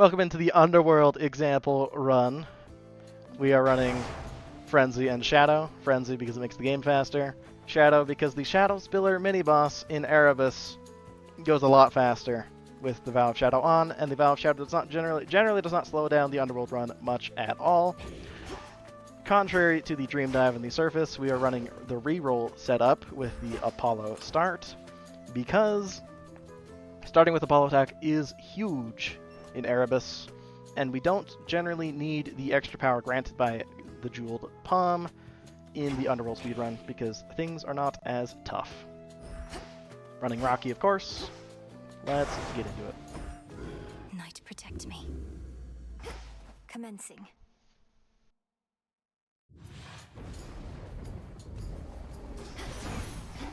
Welcome into the Underworld example run. We are running Frenzy and Shadow. Frenzy because it makes the game faster. Shadow because the Shadow Spiller mini-boss in Erebus goes a lot faster with the Vow of Shadow on, and the Vow of Shadow does not generally does not slow down the Underworld run much at all. Contrary to the Dream Dive and the Surface, we are running the reroll setup with the Apollo start because starting with Apollo attack is huge in Erebus, and we don't generally need the extra power granted by the Jeweled Palm in the Underworld speedrun because things are not as tough. Running Rocky, of course. Let's get into it. Night, protect me. Commencing.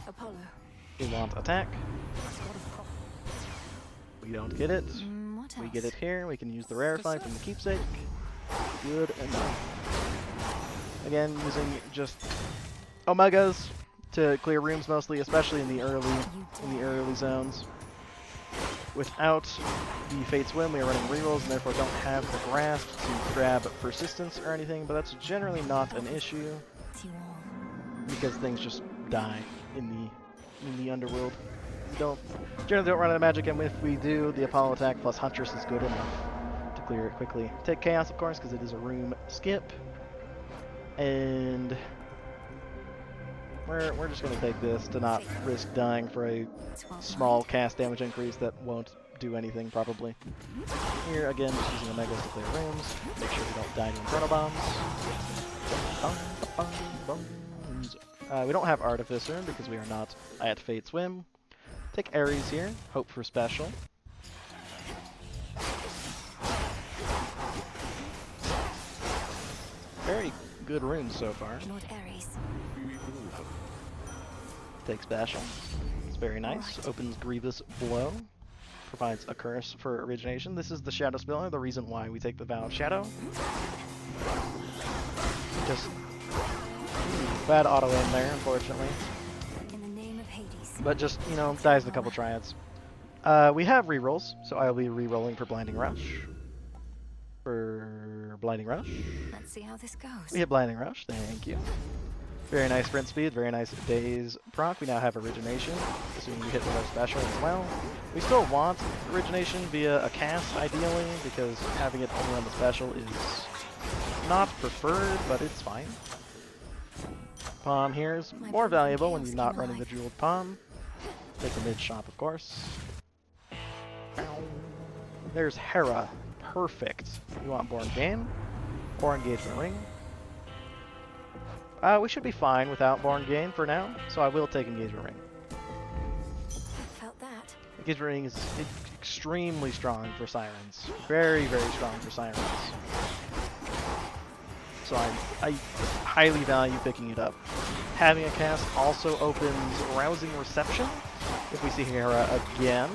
Apollo. We want attack. We don't get it. What else? We get it here. We can use the Rarefy from the Keepsake. Good enough. Again, using just Omegas to clear rooms mostly, especially in the early zones. Without the Fate Swim, we are running rerolls and therefore don't have the grasp to grab persistence or anything, but that's generally not an issue because things just die in the Underworld. We generally don't run out of magic, and if we do, the Apollo attack plus Huntress is good enough to clear it quickly. Take Chaos, of course, because it is a room skip, and we're just going to take this to not risk dying for a small cast damage increase that won't do anything, probably. Here, again, just using Omegas to clear rooms. Make sure we don't die to Inferno Bombs. We don't have Artificer because we are not at Fate Swim. Take Ares here, hope for special. Very good runes so far. Lord Ares. Take special. It's very nice. Opens Grievous Blow. Provides a curse for origination. This is the Shadow Spiller, the reason why we take the Vow of Shadow. Just bad auto aim there, unfortunately. But just, dies in a couple triads. We have rerolls, so I'll be rerolling for Blinding Rush. Let's see how this goes. We hit Blinding Rush, thank you. Very nice sprint speed, very nice days proc. We now have Origination, assuming we hit with our special as well. We still want Origination via a cast, ideally, because having it only on the special is not preferred, but it's fine. Palm here is more valuable when you're not running the Jeweled Palm. Take the mid shop, of course. There's Hera. Perfect. You want Born Game or Engagement Ring. We should be fine without Born Game for now, so I will take Engagement Ring. Felt that. Engagement Ring is extremely strong for Sirens. Very, very strong for Sirens. So I highly value picking it up. Having a cast also opens Rousing Reception if we see Hera again,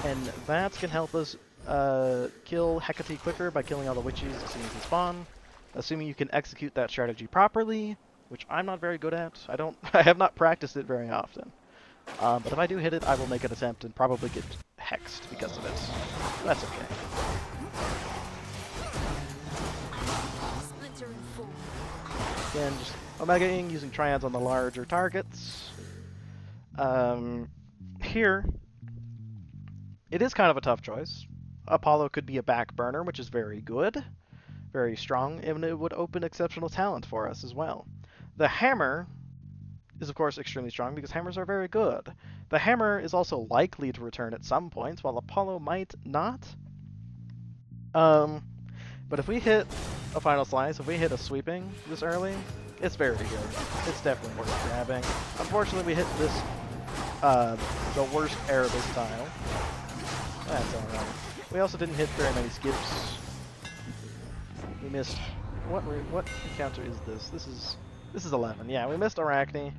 and that can help us kill Hecate quicker by killing all the witches as soon as they spawn, assuming you can execute that strategy properly, which I'm not very good at. I have not practiced it very often. But if I do hit it, I will make an attempt and probably get hexed because of it. That's okay. Again, just Omega-ing using triads on the larger targets. Here, it is kind of a tough choice. Apollo could be a back burner, which is very good, very strong, and it would open exceptional talent for us as well. The Hammer is, of course, extremely strong because hammers are very good. The Hammer is also likely to return at some point, while Apollo might not. But if we hit a Final Slice, if we hit a Sweeping this early, it's very good. It's definitely worth grabbing. Unfortunately, we hit this, the worst Erebus tile. That's alright. We also didn't hit very many skips. We missed... What encounter is this? This is 11. Yeah, we missed Arachne.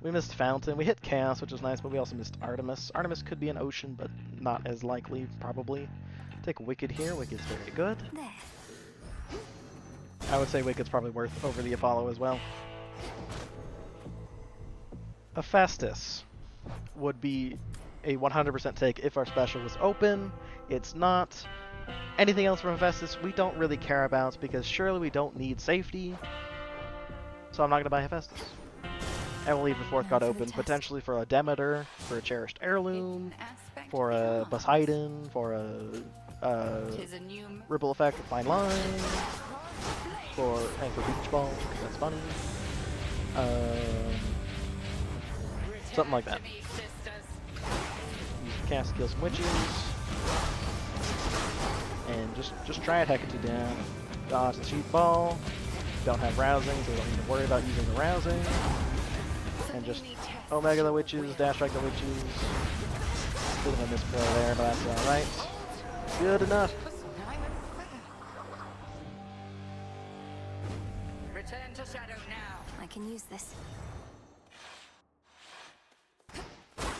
We missed Fountain. We hit Chaos, which was nice, but we also missed Artemis. Artemis could be an Ocean, but not as likely, probably. Take Wicked here. Wicked's very good. I would say Wicked's probably worth over the Apollo as well. Hephaestus would be a 100% take if our special was open. It's not. Anything else from Hephaestus we don't really care about because surely we don't need safety. So I'm not going to buy Hephaestus. And we'll leave the fourth god open, potentially for a Demeter, for a cherished heirloom, for a Poseidon, for a ripple effect with fine line, and for beach ball, because that's funny. Something like that. Use the cast to kill some witches. And just try it Hecate down. Dodge the sheep ball. Don't have rousing, so we don't need to worry about using the rousing. And just Omega the witches, dash strike the witches. Bit of a misplay there, but that's alright. Good enough. Return to shadow now. I can use this.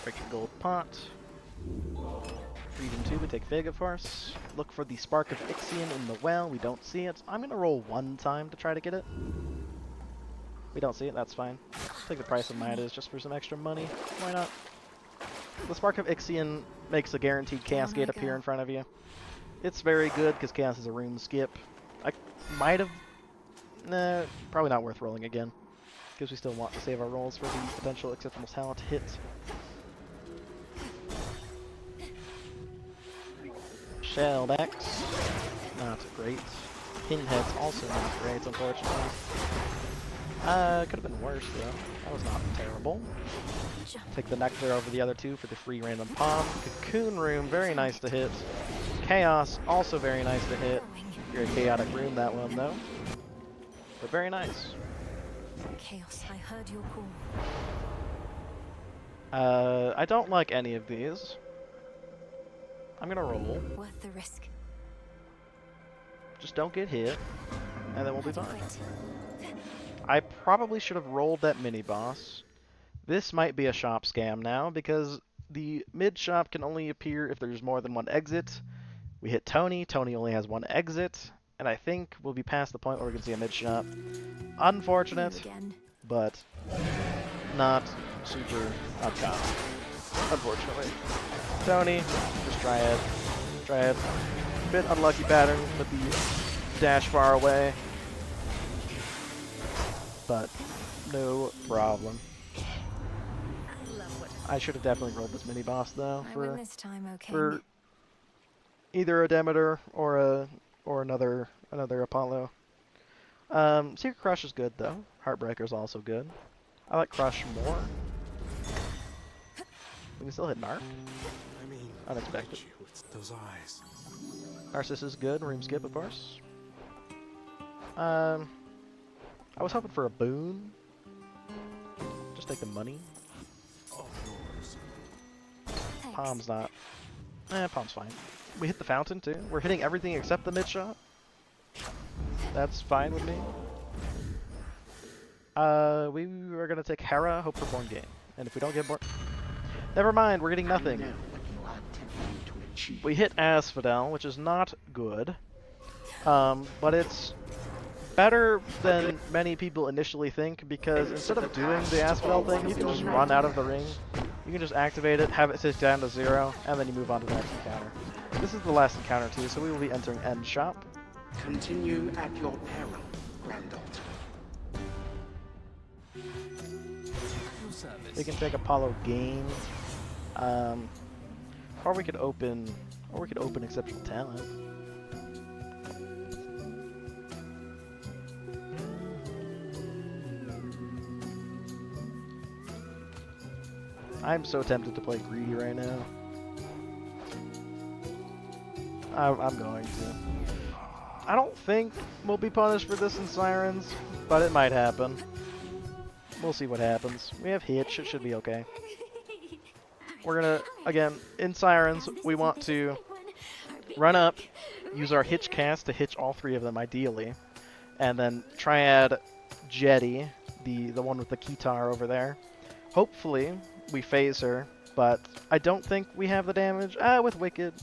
Break the gold pot. Read into it, take Vega Force. Look for the Spark of Ixion in the well. We don't see it. I'm gonna roll one time to try to get it. We don't see it, that's fine. Take the price of Midas just for some extra money. Why not? The Spark of Ixion makes a guaranteed Chaos Gate appear in front of you. It's very good because Chaos is a room skip. I might have... Nah, probably not worth rolling again. Because we still want to save our rolls for the potential acceptable talent hit. Shelled Axe, not great. Pinhead's also not great, unfortunately. Could have been worse though. That was not terrible. Take the Nectar over the other two for the free random palm. Cocoon Room, very nice to hit. Chaos, also very nice to hit. You're a chaotic room, that one though. But very nice. Chaos, I heard your call. I don't like any of these. I'm gonna roll. Worth the risk. Just don't get hit, and then we'll be fine. I probably should have rolled that mini-boss. This might be a shop scam now, because the mid-shop can only appear if there's more than one exit. We hit Tony. Tony only has one exit, and I think we'll be past the point where we can see a mid-shop. Unfortunate, but not super uncommon, unfortunately. Tony, just try it. Try it. Bit unlucky pattern with the dash far away. But no problem. I should have definitely rolled this mini boss though for either a Demeter or another Apollo. Secret Crush is good though. Heartbreaker's also good. I like Crush more. We can still hit Narc. Unexpected. Those eyes. Narcissus is good. Room skip, of course. I was hoping for a boon. Just take the money. Palm's not. Palm's fine. We hit the fountain too. We're hitting everything except the mid shot. That's fine with me. We are gonna take Hera, hope for Born Game. And if we don't get Born... Never mind, we're getting nothing. We hit Asphodel, which is not good. But it's better than many people initially think, because instead of doing the Asphodel thing, you can just run out of the ring. You can just activate it, have it sit down to 0, and then you move on to the next encounter. This is the last encounter too, so we will be entering End Shop. Continue at your peril, granddaughter. We can take Apollo Gain, or we could open Exceptional Talent. I'm so tempted to play Greedy right now. I'm going to. I don't think we'll be punished for this in Sirens, but it might happen. We'll see what happens. We have Hitch, it should be okay. We're gonna, again, in Sirens, we want to run up, use our Hitch cast to hitch all 3 of them ideally, and then Triad Jetty, the one with the Kitar over there. Hopefully, we phase her, but I don't think we have the damage. With Wicked,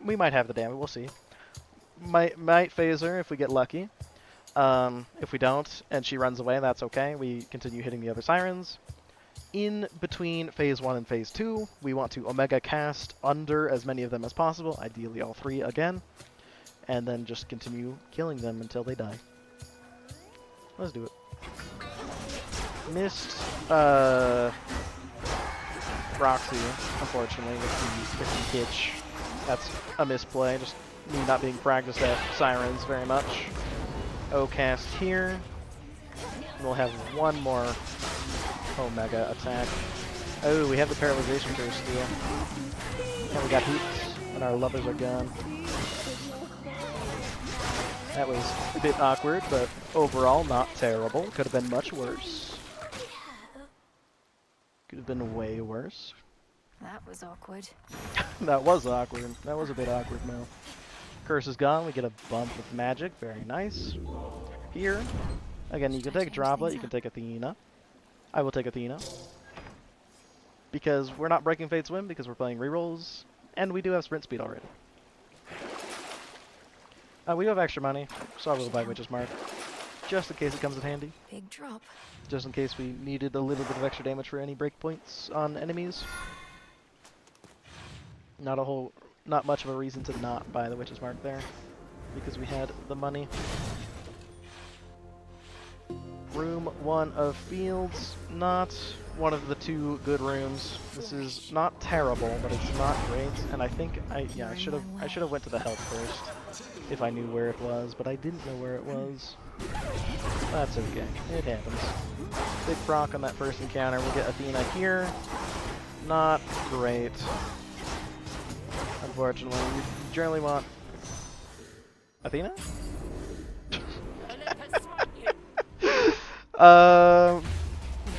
we might have the damage, we'll see. Might phase her if we get lucky. If we don't, and she runs away, that's okay. We continue hitting the other Sirens. In between Phase 1 and Phase 2, we want to Omega cast under as many of them as possible, ideally all 3 again. and then just continue killing them until they die. Let's do it. Missed Roxy, unfortunately, with the hitch. That's a misplay, just me not being practiced at Sirens very much. O-cast here. We'll have one more Omega attack. Oh, we have the Paralyzation Curse still. And we got Hoops, and our lovers are gone. That was a bit awkward, but overall not terrible. Could have been much worse. Could have been way worse. That was awkward. That was awkward. That was a bit awkward, Mel. Curse is gone. We get a bump with magic. Very nice. Here, again, you can take Droplet, you can take Athena. I will take Athena. Because we're not breaking Fate's Whim, because we're playing rerolls, and we do have sprint speed already. We do have extra money, so I will buy Witch's Mark. Just in case it comes in handy. Big drop. Just in case we needed a little bit of extra damage for any breakpoints on enemies. Not much of a reason to not buy the Witch's Mark there, because we had the money. Room 1 of Fields, not one of the 2 good rooms. This is not terrible, but it's not great. And I think I should have went to the health first if I knew where it was, but I didn't know where it was. That's okay. It happens. Big proc on that first encounter. We'll get Athena here. Not great. Unfortunately, we generally want Athena?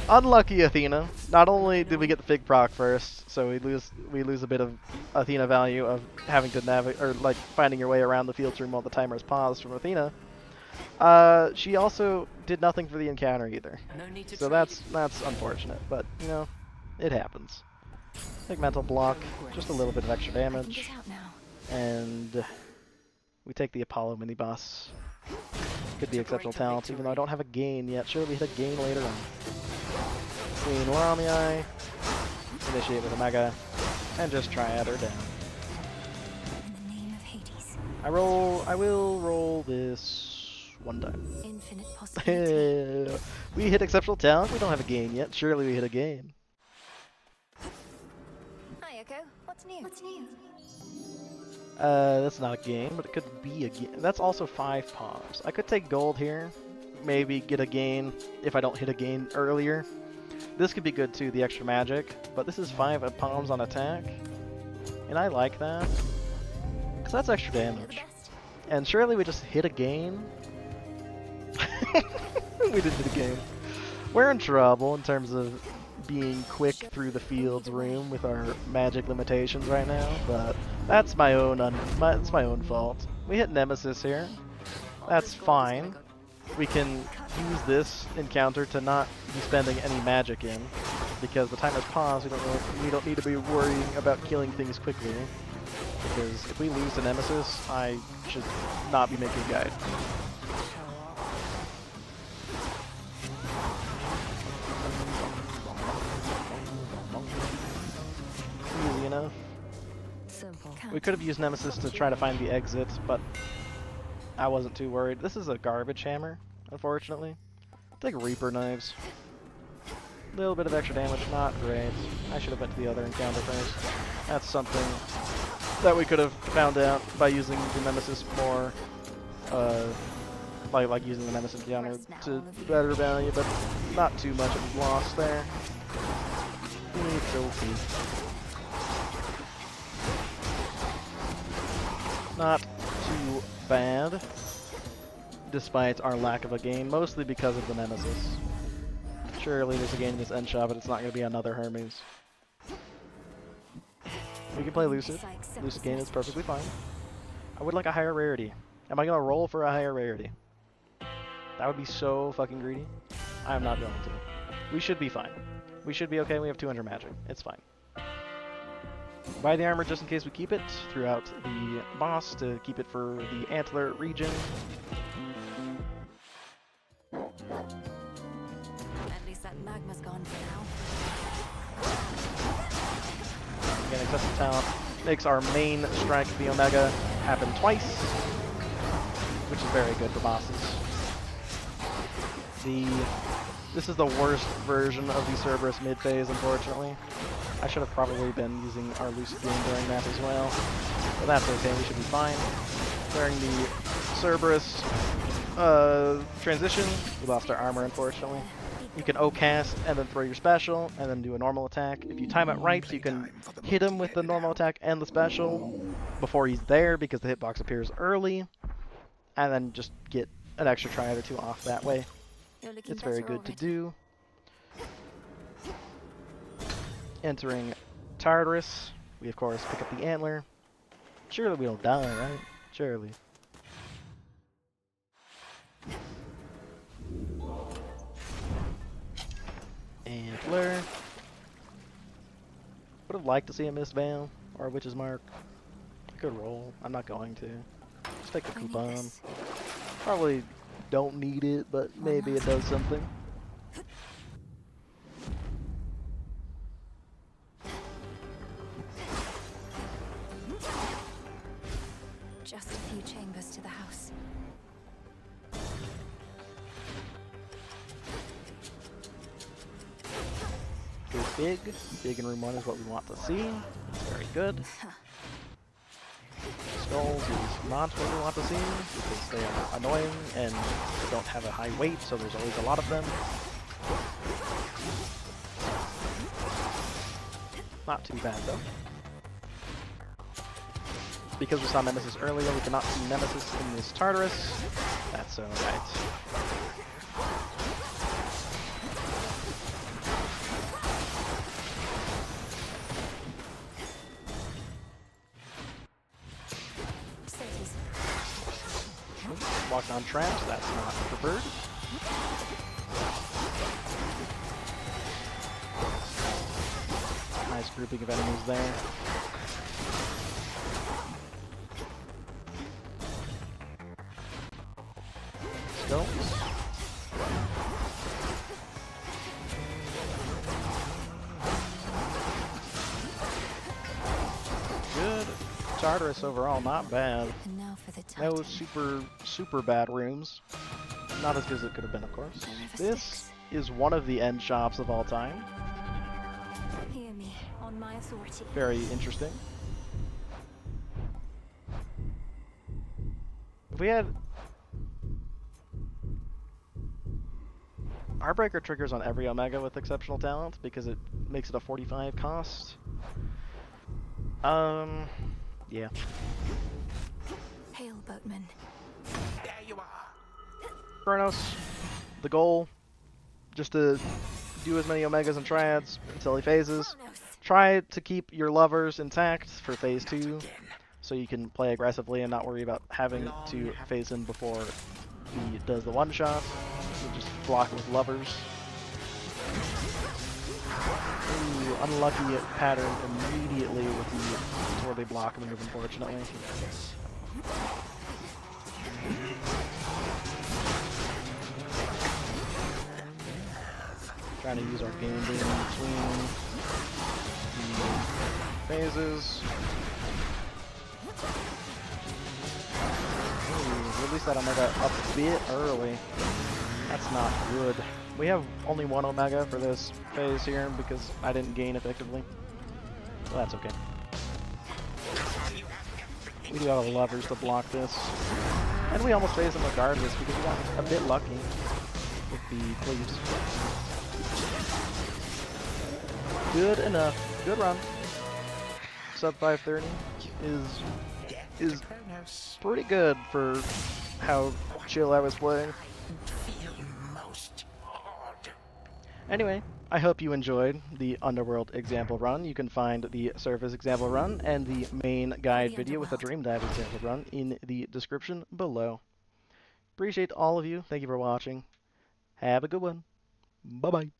Unlucky Athena. Not only did we get the Fig proc first, so we lose a bit of Athena value of having to navigate, or like finding your way around the field room while the timer is paused from Athena. She also did nothing for the encounter either. So that's unfortunate, but you know, it happens. Big mental block, just a little bit of extra damage, and we take the Apollo mini boss. Could be exceptional talent, even though I don't have a gain yet. Sure, we hit a gain later on. Queen Loromei, initiate with Omega, and just Triad her down. In the name of Hades. I will roll this one time. Infinite possibility. We hit exceptional talent. We don't have a gain yet. Surely we hit a gain. Hi, Echo. What's new? What's new? That's not a gain, but it could be a gain. That's also 5 palms. I could take gold here, maybe get a gain if I don't hit a gain earlier. This could be good too, the extra magic, but this is 5 palms on attack, and I like that, because that's extra damage. And surely we just hit a gain? We didn't hit a gain. We're in trouble in terms of being quick through the fields room with our magic limitations right now, but that's my own fault. We hit Nemesis here. That's fine. We can use this encounter to not be spending any magic in, because the timer's paused. We don't need to be worrying about killing things quickly, because if we lose to Nemesis, I should not be making a guide. Easy enough. Simple. We could have used Nemesis to try to find the exit, but I wasn't too worried. This is a garbage hammer, unfortunately. Take Reaper Knives. A little bit of extra damage, not great. I should have went to the other encounter first. That's something that we could have found out by using the Nemesis more, like using the Nemesis encounter to better value, but not too much of a loss there. It's okay. Not too bad, despite our lack of a gain, mostly because of the Nemesis. Surely there's a gain in this end shot, but it's not going to be another Hermes. We can play Lucid. Lucid gain is perfectly fine. I would like a higher rarity. Am I going to roll for a higher rarity? That would be so fucking greedy. I'm not going to. We should be fine. We should be okay. We have 200 magic. It's fine. Buy the armor just in case we keep it throughout the boss, to keep it for the Antler region. At least that magma's gone for now. Again, excessive talent makes our main strike, the Omega, happen twice. which is very good for bosses. This is the worst version of the Cerberus mid-phase, unfortunately. I should have probably been using our Lucid Beam during that as well, but that's okay, we should be fine. During the Cerberus transition, we lost our armor, unfortunately. You can O-cast and then throw your special, and then do a normal attack. If you time it right, you can hit him with the normal attack and the special before he's there, because the hitbox appears early, and then just get an extra triad or two off that way. You're looking It's very better good to already. do. Entering Tartarus, we of course pick up the antler. Surely we don't die, right? Surely. Antler. Would have liked to see a Mist Veil or a Witch's Mark. I could roll. I'm not going to. Just take the I need coupon. this. Probably don't need it, but maybe it does something. Just a few chambers to the house. Go big. Big in room 1 is what we want to see. Very good. Skulls is not what we want to see, because they are annoying and don't have a high weight, so there's always a lot of them. Not too bad, though. Because we saw Nemesis earlier, we cannot see Nemesis in this Tartarus. That's alright. Walked on traps, that's not preferred. Nice grouping of enemies there. Stones. Good. Tartarus overall, not bad. And now for the Titan. No super bad rooms. Not as good as it could have been, of course. This is one of the end shops of all time. Hear me on my authority. Very interesting. If we had Heartbreaker triggers on every Omega with exceptional talent because it makes it a 45 cost. Yeah. Hail, boatman. There you are. Kronos, the goal, just to do as many Omegas and Triads until he phases. Kronos. Try to keep your lovers intact for phase 2, so you can play aggressively and not worry about having to phase in before he does the one-shot. You just block with lovers. Ooh, unlucky pattern immediately with the where they block move, unfortunately. Trying to use our game beam in between the phases. Ooh, release that Omega a bit early. That's not good. We have only one Omega for this phase here because I didn't gain effectively. Well, that's okay. We do have the levers to block this. And we almost phase them regardless because we got a bit lucky with the cleaves. Good enough. Good run. Sub 530 is pretty good for how chill I was playing. Anyway, I hope you enjoyed the Underworld example run. You can find the Surface example run and the main guide video with the Dream Dive example run in the description below. Appreciate all of you. Thank you for watching. Have a good one. Bye-bye.